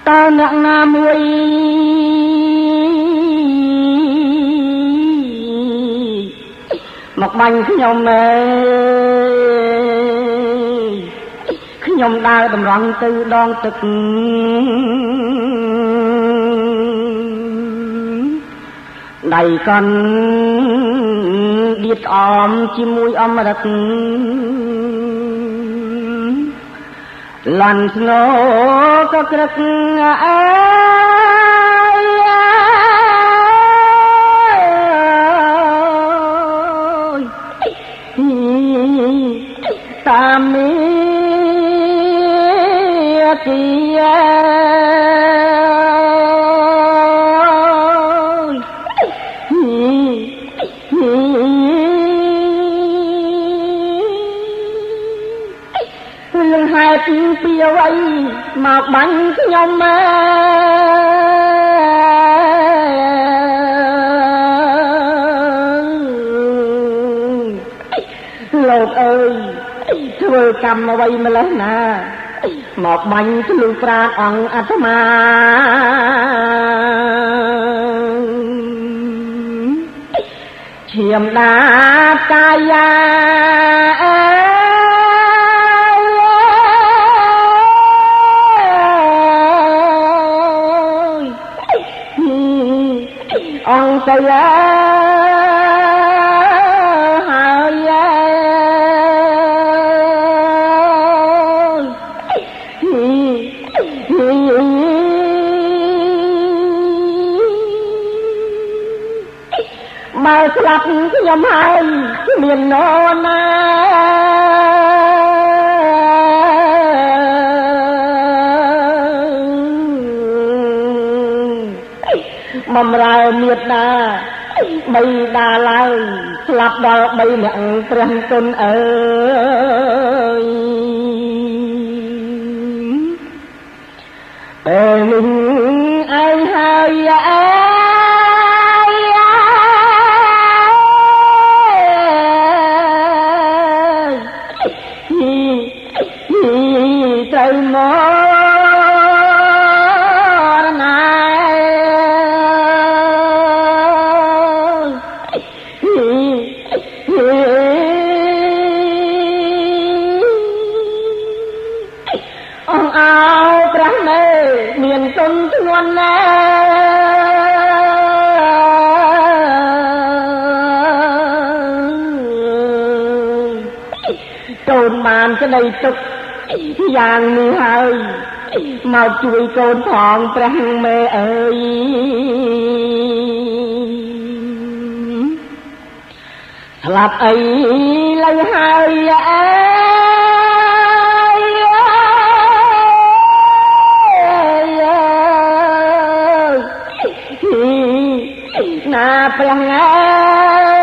តើអ្នកណាមួយមកបាញ់ខ្ញុំអើយខ្ញុំដើរតម្រង់ទៅដងទឹកដៃកាន់ដៀតអមជាមួយអមរិតលាន់ស្នូក៏ក្រឹកអើយតាមមីទីពីអ្វីមកបាញ់ខ្ញុំលោកអើយធ្វើកម្មអ្វីម្លេះណាមកបាញ់ធ្លុះប្រាណអង្គអាត្មាឈាមដាកាយាអង្គទៅហើយបើស្លាប់ខ្ញុំហើយមាននរណាបំរើមេត្តាបីដាឡើយស្លាប់ដល់3នាក់ព្រះគុណអើយពេលនេះឯងហើយអើយត្រូវមកចូលបានក្តីទុកយ៉ាងនេះហើយមកជួយកូនផងព្រះមេអើយស្លាប់អីឡើយហើយអើយណាព្រះអើយ